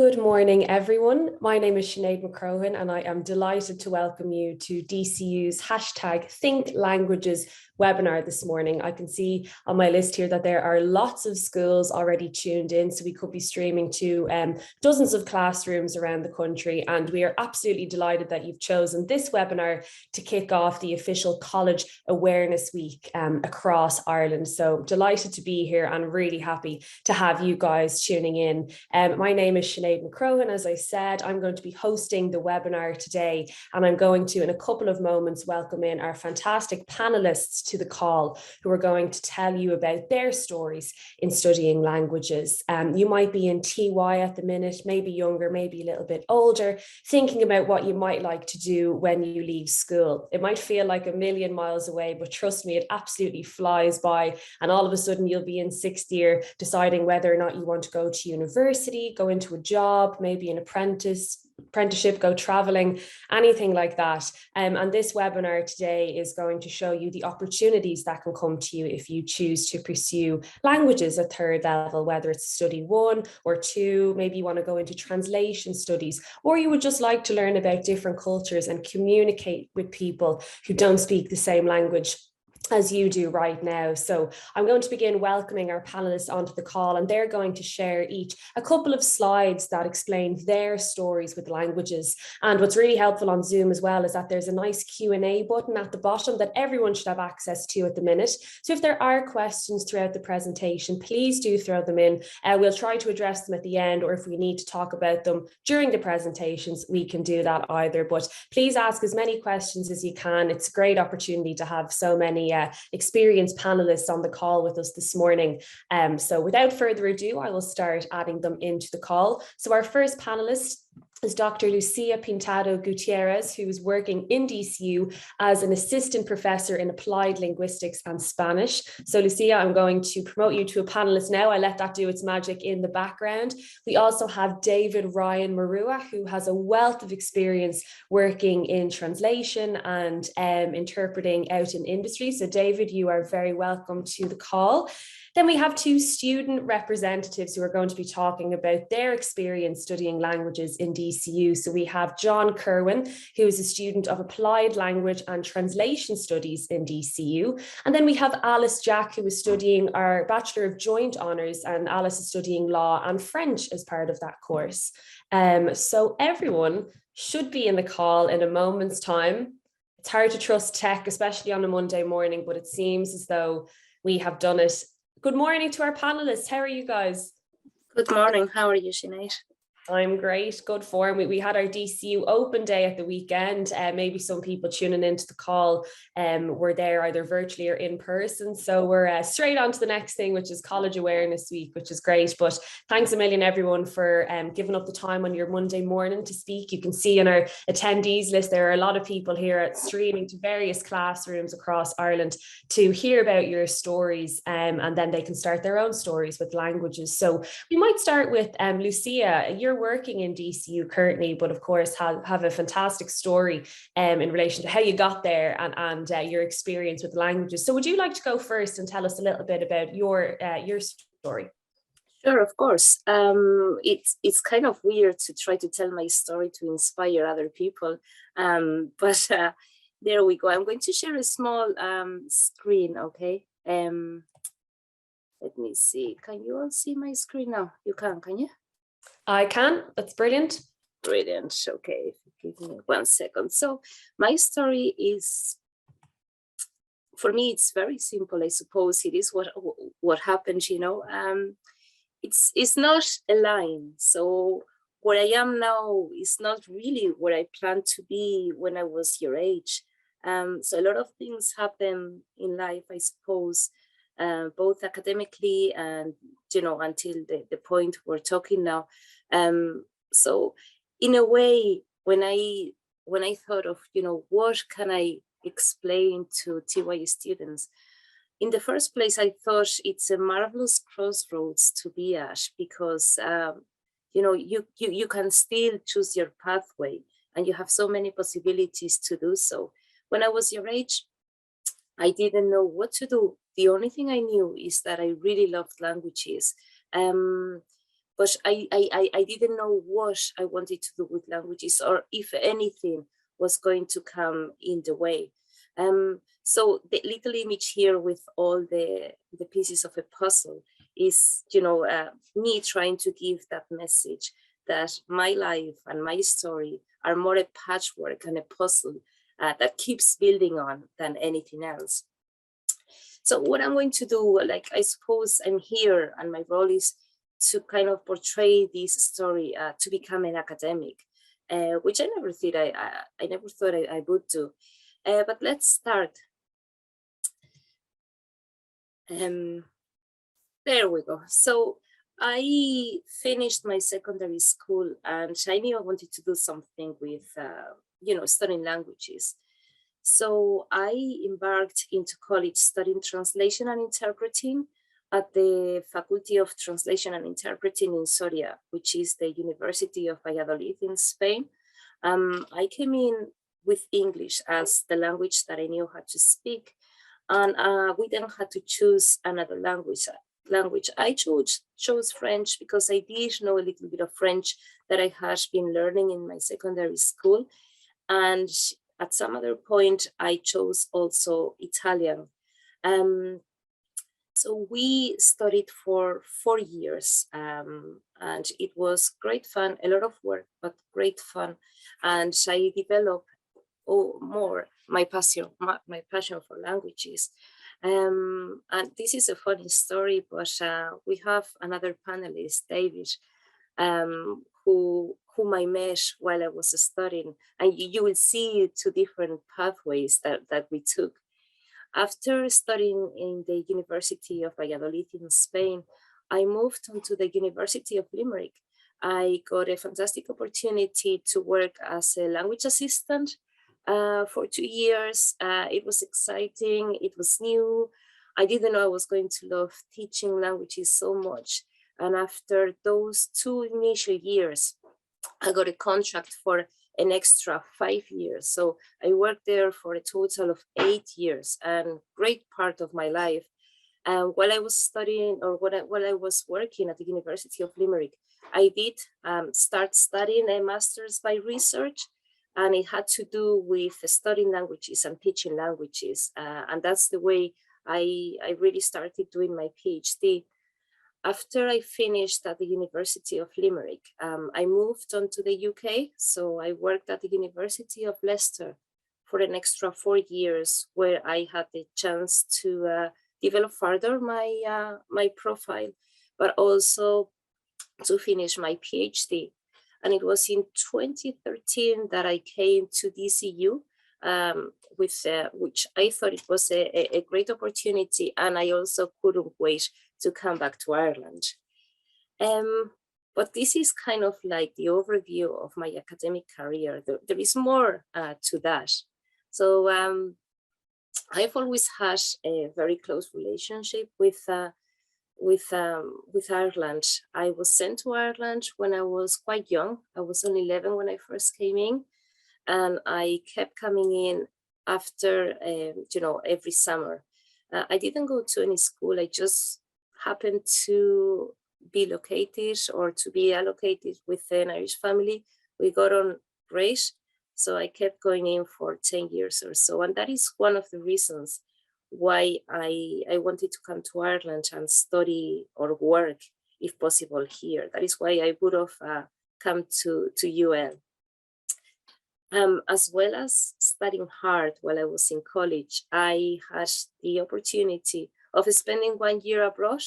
Good morning, everyone. My name is Sinead McCrohan, and I am delighted to welcome you to DCU's #Think Languages webinar this morning. I can see on my list here that there are lots of schools already tuned in, so we could be streaming to dozens of classrooms around the country, and we are absolutely delighted that you've chosen this webinar to kick off the official College Awareness Week across Ireland. So delighted to be here and really happy to have you guys tuning in. My name is Sinead McCrohan. As I said, I'm going to be hosting the webinar today, and I'm going to, in a couple of moments, welcome in our fantastic panelists to the call who are going to tell you about their stories in studying languages. You might be in TY at the minute, maybe younger, maybe a little bit older, thinking about what you might like to do when you leave school. It might feel like a million miles away, but trust me, it absolutely flies by, and all of a sudden you'll be in sixth year deciding whether or not you want to go to university, go into a job, maybe an apprenticeship, go traveling, anything like that. And this webinar today is going to show you the opportunities that can come to you if you choose to pursue languages at third level, whether it's study 1 or 2, maybe you want to go into translation studies, or you would just like to learn about different cultures and communicate with people who don't speak the same language as you do right now. So I'm going to begin welcoming our panelists onto the call, and they're going to share each a couple of slides that explain their stories with languages. And what's really helpful on Zoom as well is that there's a nice Q&A button at the bottom that everyone should have access to at the minute. So if there are questions throughout the presentation, please do throw them in. We'll try to address them at the end, or if we need to talk about them during the presentations, we can do that either. But please ask as many questions as you can. It's a great opportunity to have so many experienced panelists on the call with us this morning. So without further ado, I will start adding them into the call. So our first panelist is Dr. Lucía Pintado Gutiérrez, who is working in DCU as an assistant professor in applied linguistics and Spanish. So Lucía, I'm going to promote you to a panelist now. I let that do its magic in the background. We also have David Ryan Murua, who has a wealth of experience working in translation and interpreting out in industry. So David, you are very welcome to the call. Then we have two student representatives who are going to be talking about their experience studying languages in DCU. So we have John Kirwan, who is a student of applied language and translation studies in DCU. And then we have Alice Jack, who is studying our Bachelor of Joint Honours, and Alice is studying law and French as part of that course. So everyone should be in the call in a moment's time. It's hard to trust tech, especially on a Monday morning, but it seems as though we have done it. Good morning to our panelists. How are you guys? Good morning. How are you, Sinead? I'm great, good form. We had our DCU open day at the weekend. Maybe some people tuning into the call were there either virtually or in person. So we're straight on to the next thing, which is College Awareness Week, which is great. But thanks a million, everyone, for giving up the time on your Monday morning to speak. You can see in our attendees list, there are a lot of people here streaming to various classrooms across Ireland to hear about your stories, and then they can start their own stories with languages. So we might start with Lucía. You're working in DCU currently, but of course have a fantastic story in relation to how you got there and your experience with languages. So would you like to go first and tell us a little bit about your story? Sure, of course. It's kind of weird to try to tell my story to inspire other people, but there we go. I'm going to share a small screen, okay? Let me see. Can you all see my screen now? You can you? I can. That's brilliant. Brilliant. Okay, give me 1 second. So my story is, for me, it's very simple. I suppose it is what happened. You know, it's not a line. So where I am now is not really where I planned to be when I was your age. So a lot of things happen in life, I suppose, both academically and, you know, until the point we're talking now. So in a way, when I thought of, you know, what can I explain to TY students, in the first place, I thought it's a marvelous crossroads to be at, because, you know, you can still choose your pathway and you have so many possibilities to do so. When I was your age, I didn't know what to do. The only thing I knew is that I really loved languages. but I didn't know what I wanted to do with languages, or if anything was going to come in the way. So the little image here with all the pieces of a puzzle is, me trying to give that message that my life and my story are more a patchwork and a puzzle that keeps building on than anything else. So what I'm going to do, like, I suppose I'm here and my role is to kind of portray this story to become an academic, which I never thought I would do. But let's start. There we go. So I finished my secondary school and I knew I wanted to do something with, studying languages. So I embarked into college studying translation and interpreting at the Faculty of Translation and Interpreting in Soria, which is the University of Valladolid in Spain. I came in with English as the language that I knew how to speak, and we then had to choose another language. I chose French because I did know a little bit of French that I had been learning in my secondary school, and at some other point I chose also Italian. So we studied for 4 years, and it was great fun, a lot of work, but great fun. And I developed more my passion for languages. And this is a funny story, but we have another panelist, David, whom I met while I was studying, and you will see 2 different pathways that we took. After studying in the University of Valladolid in Spain, I moved on to the University of Limerick. I got a fantastic opportunity to work as a language assistant for 2 years. It was exciting, it was new. I didn't know I was going to love teaching languages so much. And after those 2 initial years, I got a contract for an extra 5 years. So I worked there for a total of 8 years, and great part of my life. While I was studying, or while I was working at the University of Limerick, I did start studying a master's by research, and it had to do with studying languages and teaching languages. And that's the way I really started doing my PhD. After I finished at the University of Limerick, I moved on to the UK. So I worked at the University of Leicester for an extra 4 years, where I had the chance to develop further my profile, but also to finish my PhD. And it was in 2013 that I came to DCU, which I thought it was a great opportunity, and I also couldn't wait to come back to Ireland. But this is kind of like the overview of my academic career. There is more to that. So I've always had a very close relationship with Ireland. I was sent to Ireland when I was quite young. I was only 11 when I first came in, and I kept coming in after, every summer. I didn't go to any school. I just happened to be located or to be allocated with an Irish family. We got on great. So I kept going in for 10 years or so. And that is one of the reasons why I wanted to come to Ireland and study or work, if possible, here. That is why I would have come to UL. As well as studying hard while I was in college, I had the opportunity of spending 1 year abroad.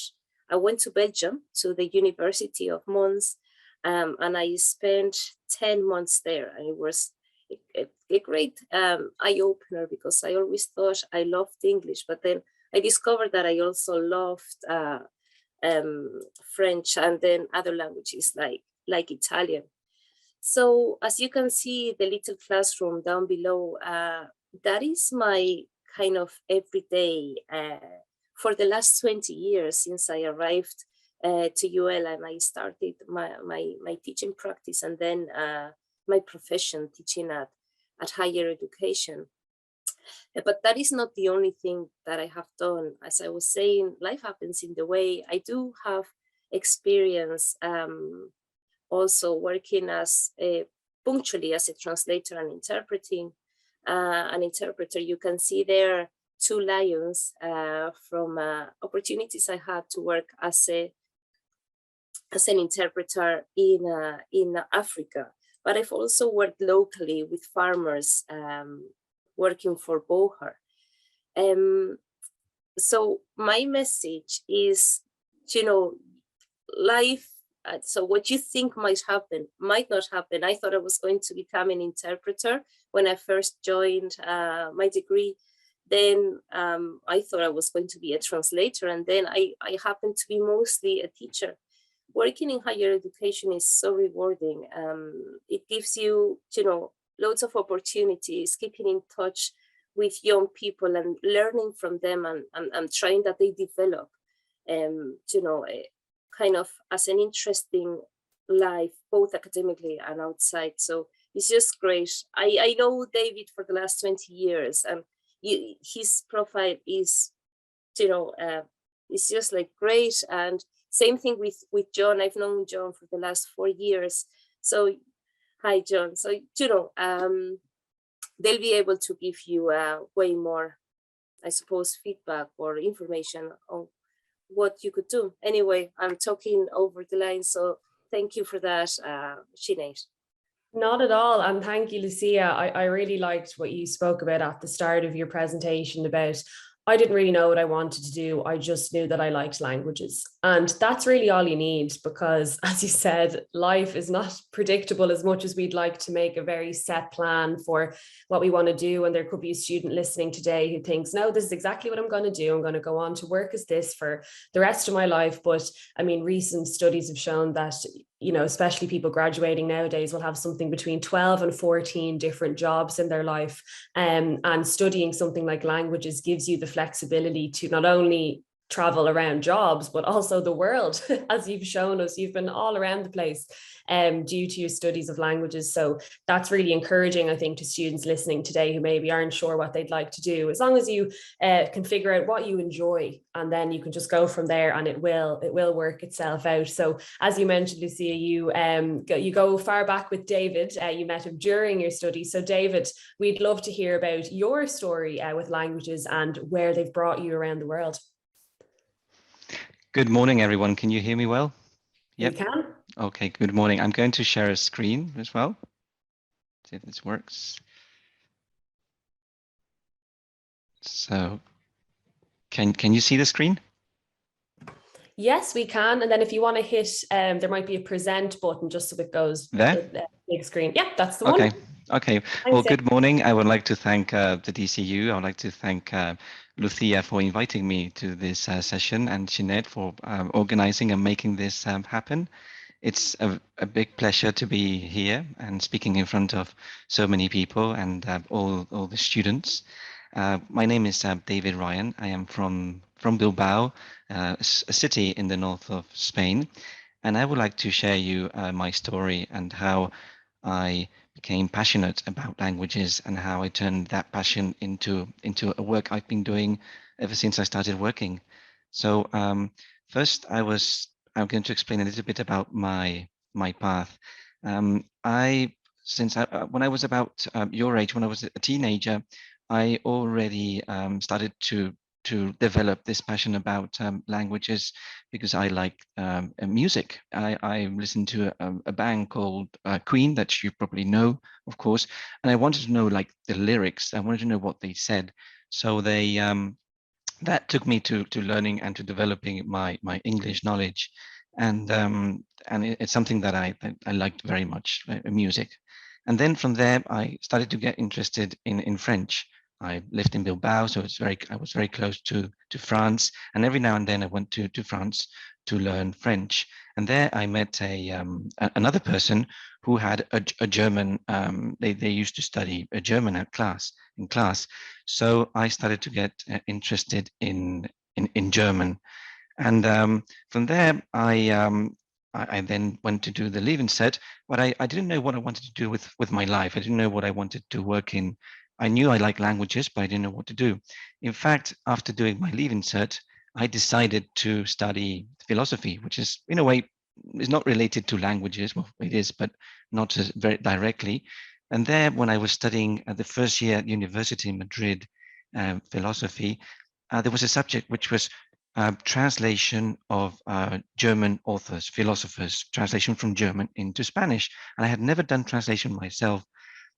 I went to Belgium, to the University of Mons, and I spent 10 months there. And it was a great eye-opener, because I always thought I loved English, but then I discovered that I also loved French, and then other languages like Italian. So as you can see, the little classroom down below, that is my kind of everyday for the last 20 years since I arrived to UL, and I started my teaching practice, and then my profession, teaching at higher education. But that is not the only thing that I have done. As I was saying, life happens in the way. I do have experience also working as punctually as a translator and interpreting an interpreter. You can see there two lions from opportunities I had to work as an interpreter in Africa. But I've also worked locally with farmers working for Bohar. So my message is, life, so what you think might happen, might not happen. I thought I was going to become an interpreter when I first joined my degree. Then I thought I was going to be a translator, and then I happened to be mostly a teacher. Working in higher education is so rewarding. It gives you, loads of opportunities, keeping in touch with young people and learning from them and trying that they develop, kind of as an interesting life, both academically and outside. So it's just great. I know David for the last 20 years, and his profile is, it's just like great. And same thing with John. I've known John for the last 4 years. So hi, John. So, they'll be able to give you way more, I suppose, feedback or information on what you could do. Anyway, I'm talking over the line, so thank you for that, Sinead. Not at all. And thank you, Lucía. I really liked what you spoke about at the start of your presentation about, I didn't really know what I wanted to do. I just knew that I liked languages. And that's really all you need, because as you said, life is not predictable as much as we'd like to make a very set plan for what we want to do. And there could be a student listening today who thinks, no, this is exactly what I'm going to do. I'm going to go on to work as this for the rest of my life. But I mean, recent studies have shown that, especially people graduating nowadays will have something between 12 and 14 different jobs in their life. And studying something like languages gives you the flexibility to not only travel around jobs, but also the world. As you've shown us, you've been all around the place due to your studies of languages. So that's really encouraging, I think, to students listening today who maybe aren't sure what they'd like to do. As long as you can figure out what you enjoy, and then you can just go from there, and it will work itself out. So as you mentioned, Lucía, you go far back with David. You met him during your studies. So David, we'd love to hear about your story with languages and where they've brought you around the world. Good morning, everyone. Can you hear me well? Yep. You can. Okay, good morning. I'm going to share a screen as well. See if this works. So, can you see the screen? Yes, we can. And then if you want to hit, there might be a present button just so it goes there. The big screen. Yeah, that's the one. Okay. Well, good morning. I would like to thank the DCU. I would like to thank Lucía for inviting me to this session, and Sinead for organizing and making this happen. It's a big pleasure to be here and speaking in front of so many people and all the students. My name is David Ryan. I am from Bilbao, a city in the north of Spain, and I would like to share you my story and how I became passionate about languages and how I turned that passion into a work I've been doing ever since I started working. So first, I'm going to explain a little bit about my path. When I was about your age, when I was a teenager, I already started to develop this passion about languages because I like music. I listened to a band called Queen that you probably know, of course, and I wanted to know like the lyrics. I wanted to know what they said. So they that took me to learning and to developing my English knowledge, and it's something that I liked very much, music. And then from there, I started to get interested in French. I lived in Bilbao, so I was very close to France, and every now and then I went to France to learn French. And there I met another person who had a German. They used to study a German in class. So I started to get interested in German, and from there I then went to do the Leaving Cert, but I didn't know what I wanted to do with my life. I didn't know what I wanted to work in. I knew I liked languages, but I didn't know what to do. In fact, after doing my Leaving Cert, I decided to study philosophy, which is in a way is not related to languages. Well, it is, but not as very directly. And there, when I was studying at the first year at University in Madrid, philosophy, there was a subject which was translation of German authors, philosophers, translation from German into Spanish. And I had never done translation myself.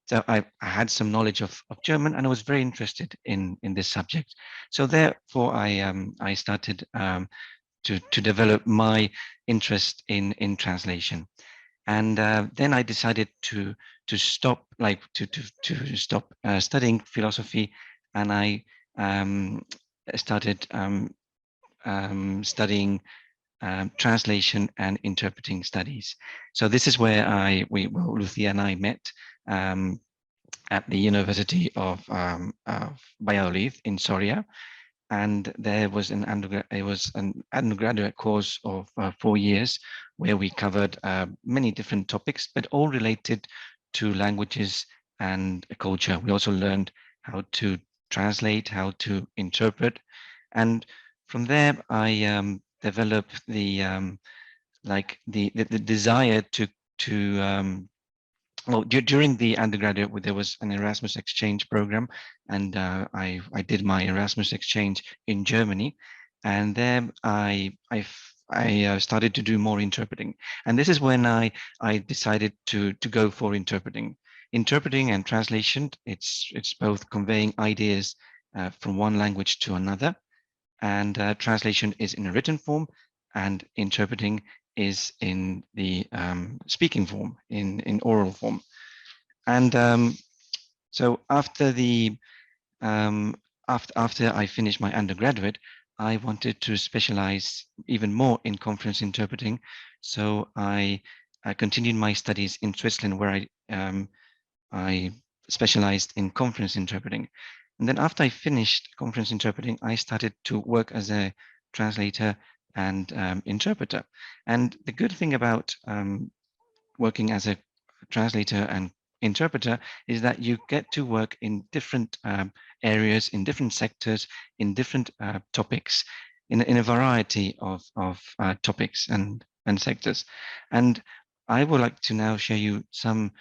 So I had some knowledge of German, and I was very interested in this subject. So therefore, I started to develop my interest in translation. And then I decided to stop, to stop studying philosophy, and I started studying translation and interpreting studies. So this is where Lucía and I met at the University of Valladolid in Soria. And there was an undergraduate course of 4 years where we covered many different topics, but all related to languages and culture. We also learned how to translate, how to interpret, and from there I developed the desire to well, during the undergraduate, there was an Erasmus exchange program, and I did my Erasmus exchange in Germany, and then I started to do more interpreting, and this is when I decided to go for interpreting and translation. It's both conveying ideas from one language to another, and translation is in a written form, and interpreting is in the speaking form, in oral form. And so after after I finished my undergraduate, I wanted to specialize even more in conference interpreting. So I continued my studies in Switzerland, where I specialized in conference interpreting. And then after I finished conference interpreting, I started to work as a translator and interpreter. And the good thing about working as a translator and interpreter is that you get to work in different areas, in different sectors, in different topics, in a variety of topics and sectors. And I would like to now share you some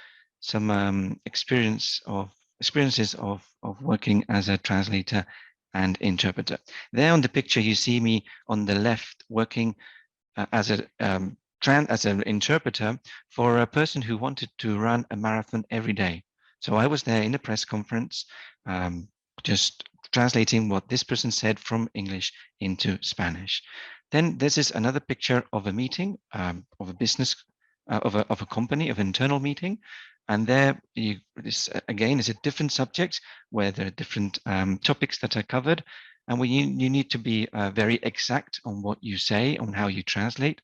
experiences of working as a translator and interpreter. There on the picture, you see me on the left working as an interpreter for a person who wanted to run a marathon every day. So I was there in a press conference, just translating what this person said from English into Spanish. Then this is another picture of a meeting, of a business, of a company, of an internal meeting. And there, this again is a different subject where there are different topics that are covered. And where you need to be very exact on what you say, on how you translate,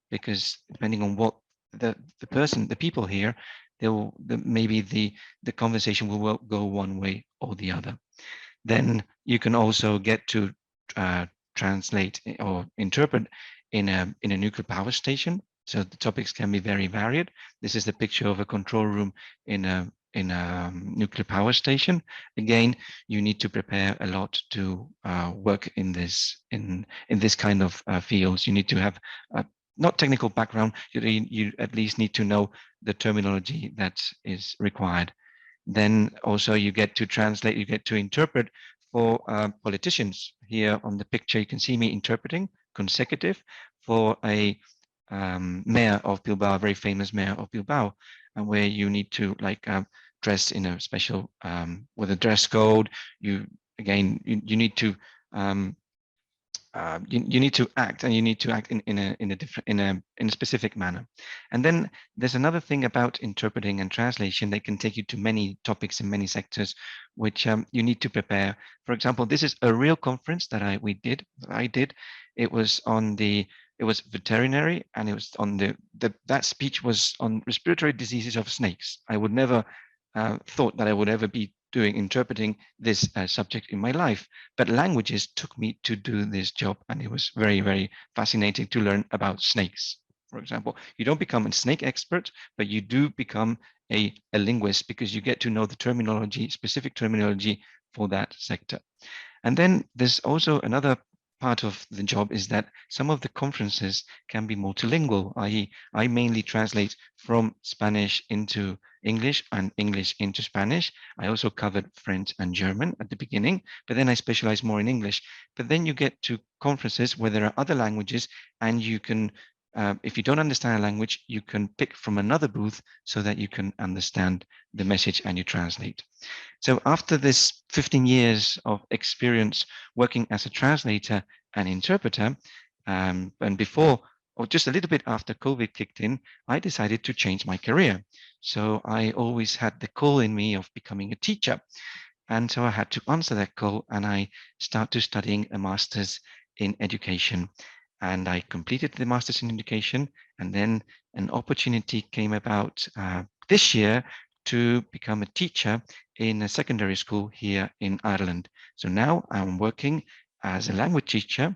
because depending on what the people hear, maybe the conversation will go one way or the other. Then you can also get to translate or interpret in a nuclear power station. So the topics can be very varied. This is the picture of a control room in a nuclear power station. Again, you need to prepare a lot to work in this kind of fields. You need to have not technical background. You at least need to know the terminology that is required. Then also you get to translate, you get to interpret for politicians. Here on the picture, you can see me interpreting consecutive for a mayor of Bilbao, a very famous mayor of Bilbao, and where you need to dress in a special with a dress code. You need to you need to act, and you need to act in a specific manner. And then there's another thing about interpreting and translation. They can take you to many topics in many sectors, which you need to prepare. For example, this is a real conference that I did. It was on it was veterinary, and it was on that speech was on respiratory diseases of snakes. I would never thought that I would ever be interpreting this subject in my life, but languages took me to do this job, and it was very, very fascinating to learn about snakes. For example, you don't become a snake expert, but you do become a linguist, because you get to know the terminology, specific terminology for that sector. And then there's also another part of the job is that some of the conferences can be multilingual, i.e. I mainly translate from Spanish into English and English into Spanish. I also covered French and German at the beginning, but then I specialize more in English. But then you get to conferences where there are other languages, and you can, if you don't understand a language, you can pick from another booth so that you can understand the message and you translate. So after this 15 years of experience working as a translator and interpreter, and before, or just a little bit after COVID kicked in, I decided to change my career. So I always had the call in me of becoming a teacher. And so I had to answer that call, and I started studying a master's in education. And I completed the master's in education, and then an opportunity came about this year to become a teacher in a secondary school here in Ireland. So now I'm working as a language teacher,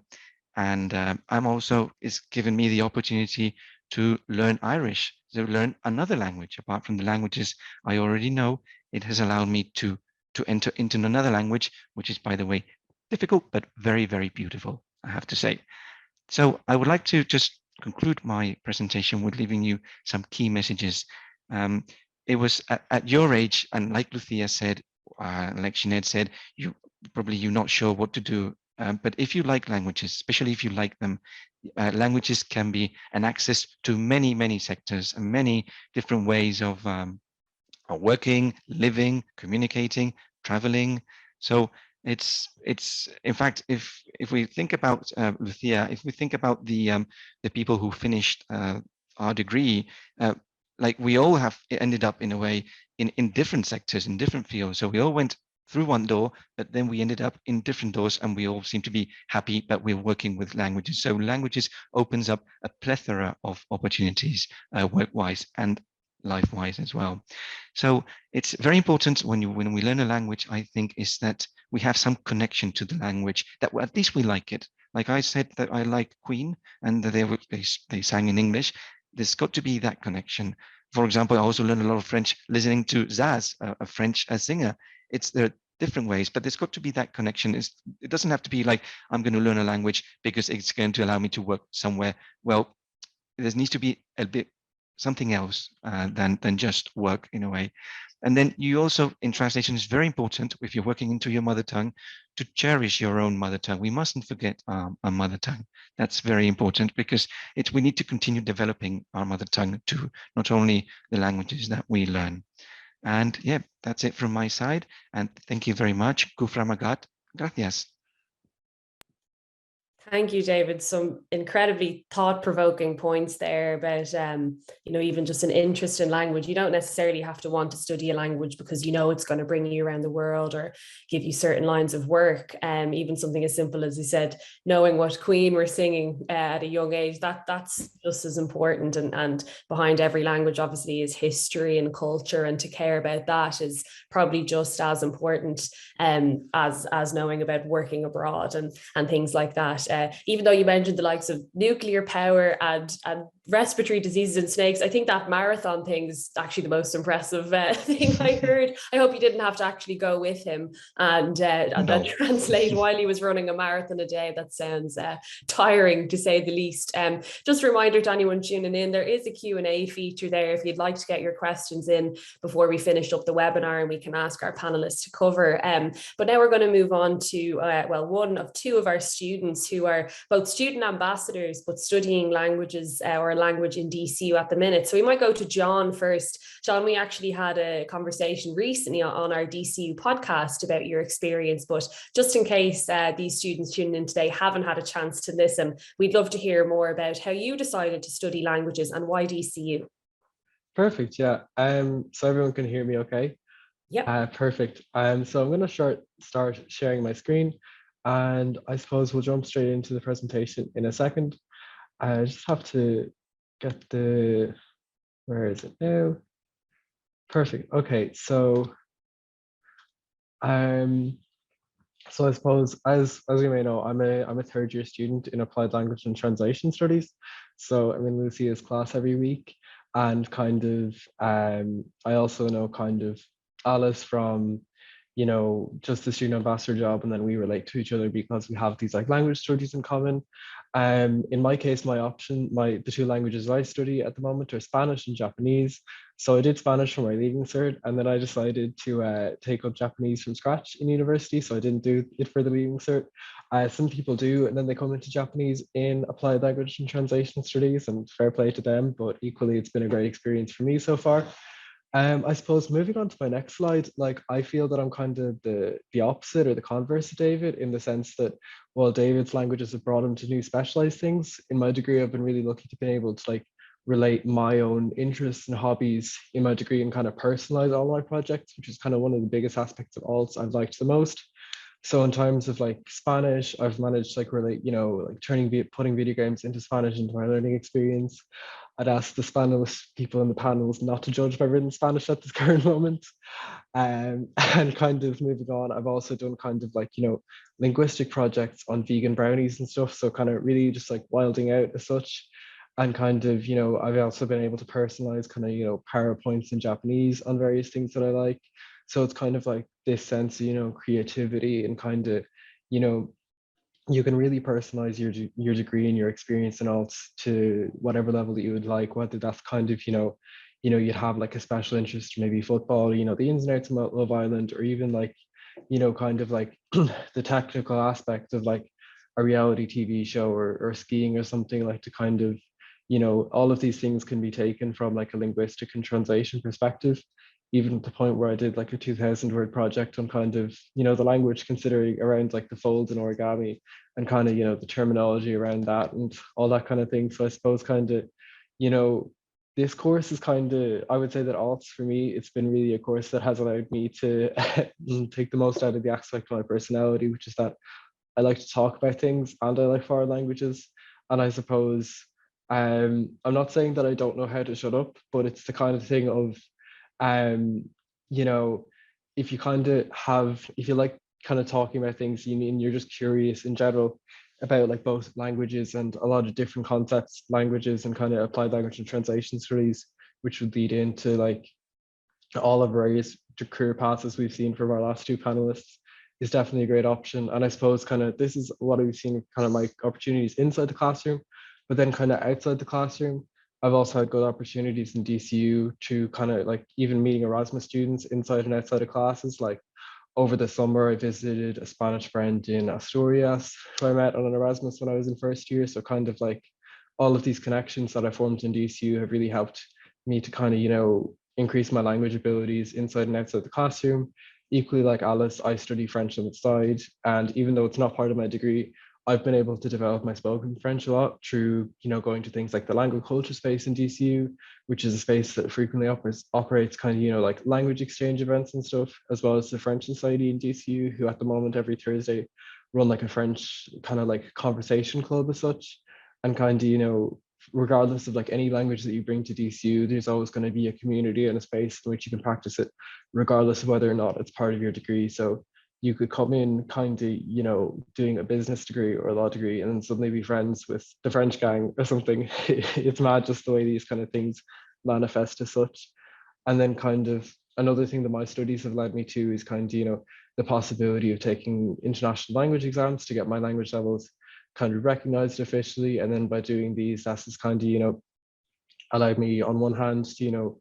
and I'm also, it's given me the opportunity to learn Irish, to learn another language apart from the languages I already know. It has allowed me to enter into another language, which is, by the way, difficult, but very, very beautiful, I have to say. So I would like to just conclude my presentation with leaving you some key messages. It was at your age, and like Lucía said, like Sinead said, you're not sure what to do. But if you like languages, especially if you like them, languages can be an access to many, many sectors and many different ways of working, living, communicating, traveling. So it's in fact, if we think about Lucía, if we think about the people who finished our degree, like we all have ended up in a way in different sectors, in different fields. So we all went through one door, but then we ended up in different doors, and we all seem to be happy that we're working with languages. So languages opens up a plethora of opportunities, work-wise and life-wise as well. So it's very important when we learn a language, I think, is that we have some connection to the language, that at least we like it. Like I said that I like Queen, and they sang in English. There's got to be that connection. For example, I also learned a lot of French listening to Zaz, a French singer. There are different ways, but there's got to be that connection. It doesn't have to be like, I'm going to learn a language because it's going to allow me to work somewhere. Well, there needs to be a bit something else than just work in a way. And then you also, in translation, is very important, if you're working into your mother tongue, to cherish your own mother tongue. We mustn't forget our mother tongue. That's very important, because we need to continue developing our mother tongue to not only the languages that we learn. And yeah, that's it from my side. And thank you very much. Kufra Magat. Gracias. Thank you, David. Some incredibly thought-provoking points there about, even just an interest in language. You don't necessarily have to want to study a language because it's going to bring you around the world or give you certain lines of work. Even something as simple as you said, knowing what Queen were singing at a young age, that's just as important. And behind every language, obviously, is history and culture, and to care about that is probably just as important as knowing about working abroad and things like that. Even though you mentioned the likes of nuclear power and respiratory diseases in snakes, I think that marathon thing is actually the most impressive thing I heard. I hope you didn't have to actually go with him and translate while he was running a marathon a day. That sounds tiring, to say the least. Just a reminder to anyone tuning in, there is a Q&A feature there if you'd like to get your questions in before we finish up the webinar, and we can ask our panelists to cover. But now we're going to move on to, one of two of our students who are both student ambassadors but studying languages or language in DCU at the minute. So we might go to John first. John, we actually had a conversation recently on our DCU podcast about your experience, but just in case these students tuning in today haven't had a chance to listen, we'd love to hear more about how you decided to study languages and why DCU. Perfect, yeah. So everyone can hear me okay? Yeah. Perfect. So I'm going to start sharing my screen, and I suppose we'll jump straight into the presentation in a second. I just have to get where is it now? Perfect. Okay, so I suppose as you may know, I'm a third year student in applied language and translation studies. So I'm in Lucía's class every week, and I also know Alice from you know, just the student ambassador job, and then we relate to each other because we have these like language studies in common. In my case, the two languages I study at the moment are Spanish and Japanese. So I did Spanish for my leaving cert, and then I decided to take up Japanese from scratch in university. So I didn't do it for the leaving cert. Some people do, and then they come into Japanese in applied language and translation studies, and fair play to them. But equally, it's been a great experience for me so far. I suppose moving on to my next slide, like I feel that I'm kind of the opposite or the converse of David, in the sense that while David's languages have brought him to new specialized things, in my degree I've been really lucky to be able to like relate my own interests and hobbies in my degree and kind of personalize all my projects, which is kind of one of the biggest aspects of alts I've liked the most. So in terms of like Spanish, I've managed to like relate, you know, like putting video games into Spanish into my learning experience. I'd ask the Spanish people in the panels not to judge my written Spanish at this current moment. And kind of moving on, I've also done kind of like, you know, linguistic projects on vegan brownies and stuff. So kind of really just like wilding out as such. And kind of, you know, I've also been able to personalize kind of, you know, PowerPoints in Japanese on various things that I like. So it's kind of like this sense of, you know, creativity and kind of, you know, you can really personalize your degree and your experience and all to whatever level that you would like, whether that's kind of, you know, you'd have like a special interest, maybe football, you know, the ins and outs of Love Island, or even like, you know, kind of like the technical aspect of like a reality TV show or skiing or something, like to kind of, you know, all of these things can be taken from like a linguistic and translation perspective, even to the point where I did like a 2,000-word project on kind of, you know, the language, considering around like the folds and origami and kind of, you know, the terminology around that and all that kind of thing. So I suppose kind of, you know, this course is kind of, I would say that alts for me, it's been really a course that has allowed me to take the most out of the aspect of my personality, which is that I like to talk about things and I like foreign languages. And I suppose, I'm not saying that I don't know how to shut up, but it's the kind of thing of, you know, if you like kind of talking about things, and you're just curious in general about like both languages and a lot of different concepts, languages and kind of applied language and translation studies, which would lead into like all of various career paths as we've seen from our last two panelists, is definitely a great option. And I suppose kind of this is what we've seen kind of my opportunities inside the classroom, but then kind of outside the classroom, I've also had good opportunities in DCU to kind of like even meeting Erasmus students inside and outside of classes. Like over the summer, I visited a Spanish friend in Asturias who I met on an Erasmus when I was in first year. So kind of like all of these connections that I formed in DCU have really helped me to kind of, you know, increase my language abilities inside and outside the classroom. Equally, like Alice, I study French on the side, and even though it's not part of my degree, I've been able to develop my spoken French a lot through, you know, going to things like the language culture space in DCU, which is a space that frequently operates kind of, you know, like language exchange events and stuff, as well as the French Society in DCU, who at the moment every Thursday run like a French kind of like conversation club as such. And kind of, you know, regardless of like any language that you bring to DCU, there's always going to be a community and a space in which you can practice it, regardless of whether or not it's part of your degree. So you could come in kind of, you know, doing a business degree or a law degree and then suddenly be friends with the French gang or something. It's mad just the way these kind of things manifest as such. And then kind of another thing that my studies have led me to is kind of, you know, the possibility of taking international language exams to get my language levels kind of recognized officially. And then by doing these, that's just kind of, you know, allowed me on one hand to, you know,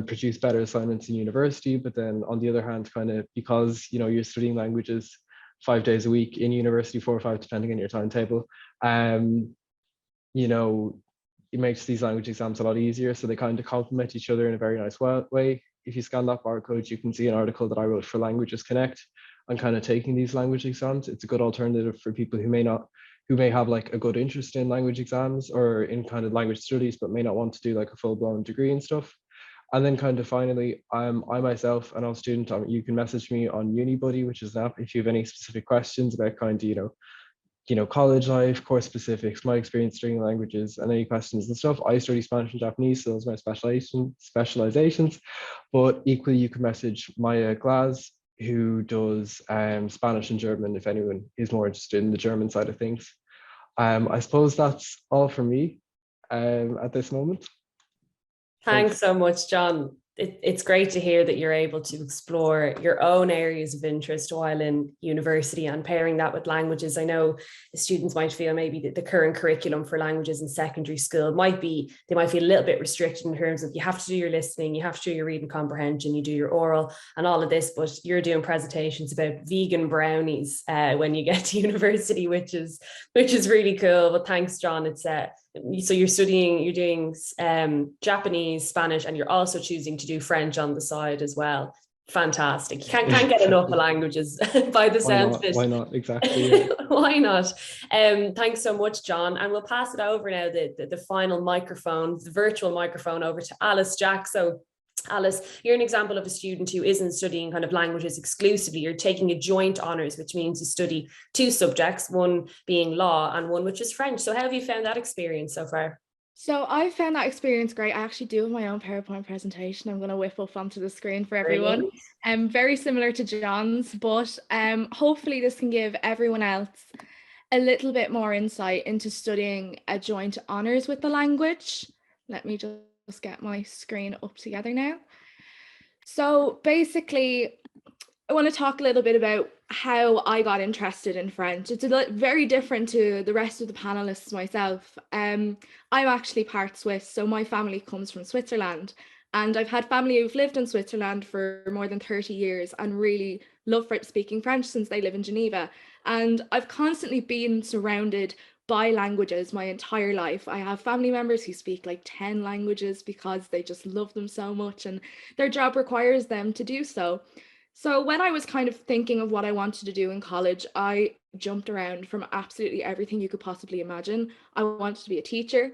produce better assignments in university, but then on the other hand, kind of because, you know, you're studying languages 5 days a week in university, 4 or 5, depending on your timetable, you know, it makes these language exams a lot easier. So they kind of complement each other in a very nice way. If you scan that barcode, you can see an article that I wrote for Languages Connect on kind of taking these language exams. It's a good alternative for people who may have like a good interest in language exams or in kind of language studies, but may not want to do like a full-blown degree and stuff. And then kind of finally, I myself, an alt student, you can message me on UniBuddy, which is an app if you have any specific questions about kind of, you know, college life, course specifics, my experience studying languages, and any questions and stuff. I study Spanish and Japanese, so those are my specializations. But equally, you can message Maya Glaz, who does Spanish and German, if anyone is more interested in the German side of things. I suppose that's all from me at this moment. Thanks so much, John. it's great to hear that you're able to explore your own areas of interest while in university and pairing that with languages. I know the students might feel maybe that the current curriculum for languages in secondary school they might feel a little bit restricted in terms of you have to do your listening, you have to do your reading comprehension, you do your oral and all of this, but you're doing presentations about vegan brownies when you get to university, which is really cool. But thanks, John. It's so you're doing Japanese, Spanish, and you're also choosing to do French on the side as well. Fantastic. You can't get enough of languages by the sounds of it. Why not? Exactly. Yeah. Why not? Thanks so much, John. And we'll pass it over now, the final microphone, the virtual microphone, over to Alice Jack. So Alice, you're an example of a student who isn't studying kind of languages exclusively. You're taking a joint honours, which means you study two subjects, one being law and one which is French. So how have you found that experience so far? So I found that experience great. I actually do have my own PowerPoint presentation. I'm going to whip up onto the screen for everyone. Very similar to John's, but hopefully this can give everyone else a little bit more insight into studying a joint honours with the language. Let me just get my screen up together now. So basically, I want to talk a little bit about how I got interested in French. It's very different to the rest of the panelists myself. I'm actually part Swiss, so my family comes from Switzerland. And I've had family who've lived in Switzerland for more than 30 years and really love speaking French since they live in Geneva. And I've constantly been surrounded by languages my entire life. I have family members who speak like 10 languages because they just love them so much and their job requires them to do so. So when I was kind of thinking of what I wanted to do in college, I jumped around from absolutely everything you could possibly imagine. I wanted to be a teacher.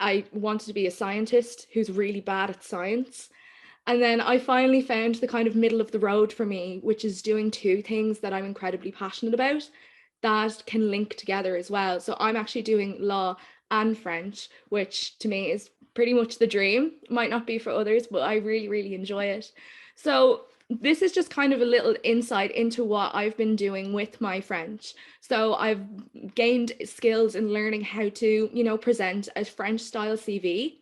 I wanted to be a scientist who's really bad at science. And then I finally found the kind of middle of the road for me, which is doing two things that I'm incredibly passionate about that can link together as well. So I'm actually doing law and French, which to me is pretty much the dream. Might not be for others, but I really, really enjoy it. So this is just kind of a little insight into what I've been doing with my French. So I've gained skills in learning how to, present a French style CV.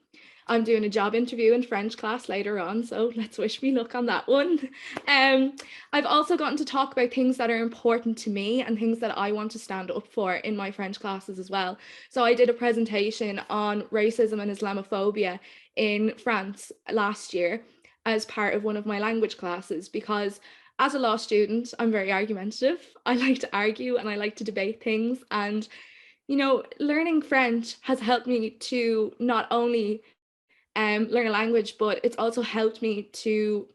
I'm doing a job interview in French class later on, so let's wish me luck on that one. I've also gotten to talk about things that are important to me and things that I want to stand up for in my French classes as well. So I did a presentation on racism and Islamophobia in France last year as part of one of my language classes, because as a law student, I'm very argumentative. I like to argue and I like to debate things. And, learning French has helped me to not only learn a language, but it's also helped me to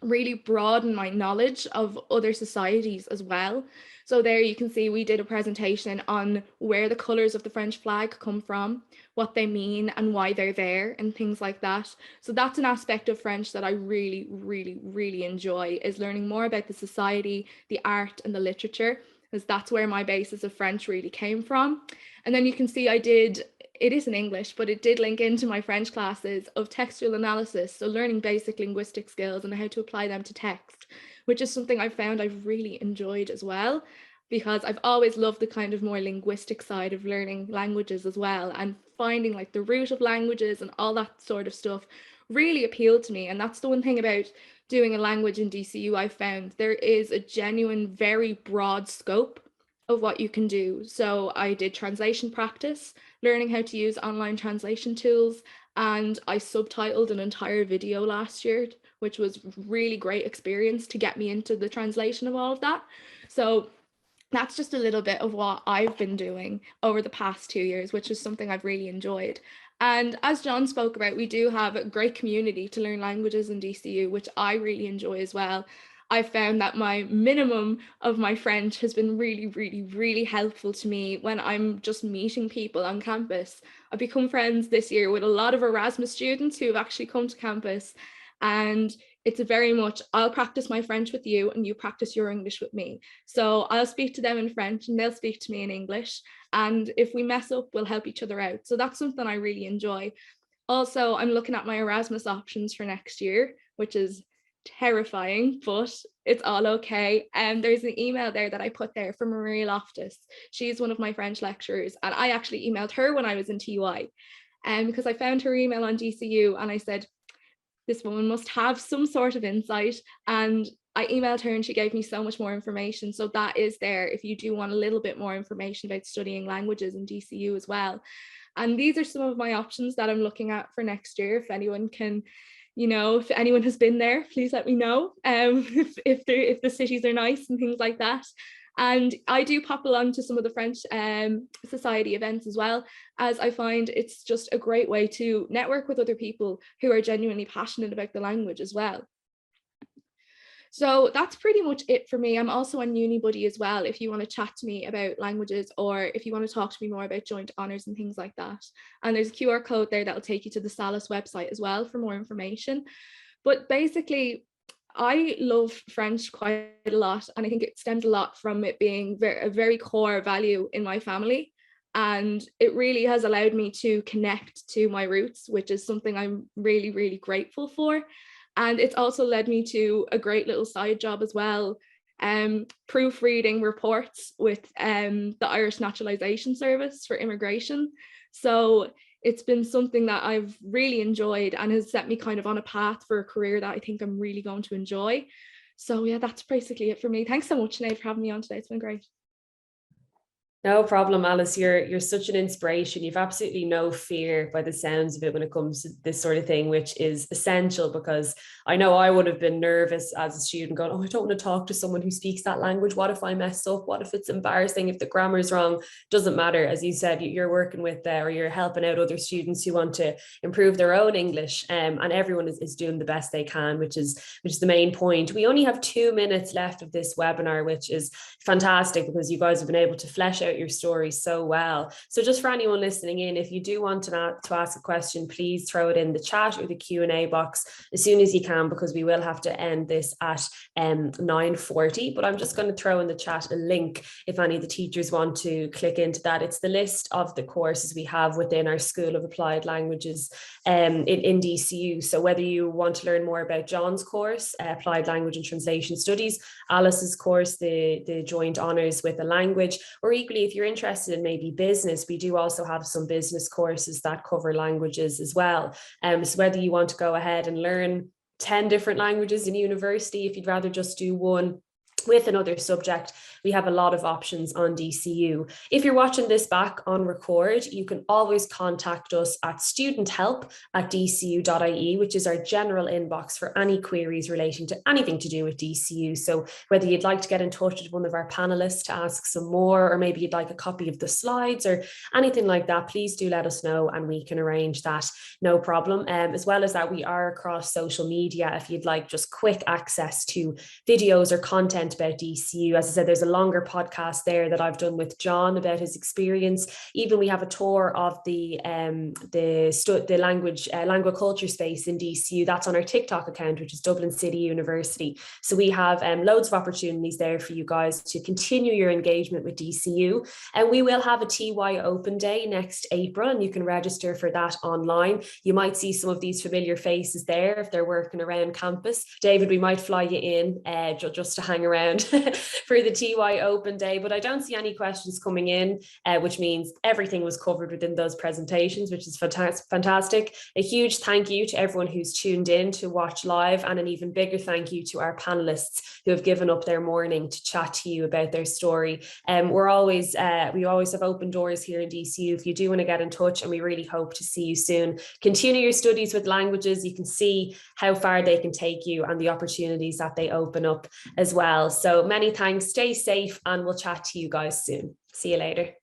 really broaden my knowledge of other societies as well. So there you can see we did a presentation on where the colours of the French flag come from, what they mean and why they're there and things like that. So that's an aspect of French that I really, really, really enjoy, is learning more about the society, the art and the literature, because that's where my basis of French really came from. And then you can see it is in English, but it did link into my French classes of textual analysis. So learning basic linguistic skills and how to apply them to text, which is something I've found I've really enjoyed as well, because I've always loved the kind of more linguistic side of learning languages as well, and finding like the root of languages and all that sort of stuff really appealed to me. And that's the one thing about doing a language in DCU I found. There is a genuine, very broad scope of what you can do. So I did translation practice, learning how to use online translation tools, and I subtitled an entire video last year, which was really great experience to get me into the translation of all of that. So that's just a little bit of what I've been doing over the past 2 years, which is something I've really enjoyed. And as John spoke about, we do have a great community to learn languages in DCU, which I really enjoy as well. I found that my minimum of my French has been really, really, really helpful to me when I'm just meeting people on campus. I've become friends this year with a lot of Erasmus students who have actually come to campus, and it's a very much, I'll practice my French with you and you practice your English with me. So I'll speak to them in French and they'll speak to me in English. And if we mess up, we'll help each other out. So that's something I really enjoy. Also, I'm looking at my Erasmus options for next year, which is terrifying, but it's all okay. And there's an email there that I put there from Maria Loftus. She's one of my French lecturers, and I actually emailed her when I was in TUI, because I found her email on DCU and I said, this woman must have some sort of insight. And I emailed her and she gave me so much more information. So that is there if you do want a little bit more information about studying languages in DCU as well. And these are some of my options that I'm looking at for next year. If anyone can, if anyone has been there, please let me know if the cities are nice and things like that. And I do pop along to some of the French Society events as well, as I find it's just a great way to network with other people who are genuinely passionate about the language as well. So that's pretty much it for me. I'm also on UniBuddy as well, if you want to chat to me about languages, or if you want to talk to me more about joint honours and things like that. And there's a QR code there that will take you to the SALIS website as well for more information. But basically, I love French quite a lot, and I think it stems a lot from it being a very core value in my family. And it really has allowed me to connect to my roots, which is something I'm really, really grateful for. And it's also led me to a great little side job as well, proofreading reports with the Irish Naturalisation Service for immigration. So it's been something that I've really enjoyed and has set me kind of on a path for a career that I think I'm really going to enjoy. So yeah, that's basically it for me. Thanks so much, Sinead, for having me on today. It's been great. No problem, Alice. You're such an inspiration. You've absolutely no fear by the sounds of it when it comes to this sort of thing, which is essential, because I know I would have been nervous as a student going, oh, I don't want to talk to someone who speaks that language. What if I mess up? What if it's embarrassing? If the grammar is wrong? Doesn't matter. As you said, you're working with or you're helping out other students who want to improve their own English, and everyone is doing the best they can, which is the main point. We only have 2 minutes left of this webinar, which is fantastic because you guys have been able to flesh out your story so well. So just for anyone listening in, if you do want to ask a question, please throw it in the chat or the Q&A box as soon as you can, because we will have to end this at 9:40. But I'm just going to throw in the chat a link if any of the teachers want to click into that. It's the list of the courses we have within our School of Applied Languages in DCU. So whether you want to learn more about John's course, Applied Language and Translation Studies, Alice's course, the Joint Honours with a Language, or equally if you're interested in maybe business, we do also have some business courses that cover languages as well. So whether you want to go ahead and learn 10 different languages in university, if you'd rather just do one with another subject, we have a lot of options on DCU. If you're watching this back on record, you can always contact us at studenthelp@dcu.ie, which is our general inbox for any queries relating to anything to do with DCU. So whether you'd like to get in touch with one of our panelists to ask some more, or maybe you'd like a copy of the slides or anything like that, please do let us know and we can arrange that, no problem. As well as that, we are across social media if you'd like just quick access to videos or content about DCU. As I said, there's a longer podcast there that I've done with John about his experience. Even we have a tour of the language culture space in DCU. That's on our TikTok account, which is Dublin City University. So we have loads of opportunities there for you guys to continue your engagement with DCU. And we will have a TY Open Day next April, and you can register for that online. You might see some of these familiar faces there if they're working around campus. David, we might fly you in just to hang around for the TY Open Day, but I don't see any questions coming in, which means everything was covered within those presentations, which is fantastic. A huge thank you to everyone who's tuned in to watch live, and an even bigger thank you to our panelists who have given up their morning to chat to you about their story. We always have open doors here in DCU if you do want to get in touch, and we really hope to see you soon. Continue your studies with languages. You can see how far they can take you and the opportunities that they open up as well. So many thanks, stay safe, and we'll chat to you guys soon. See you later.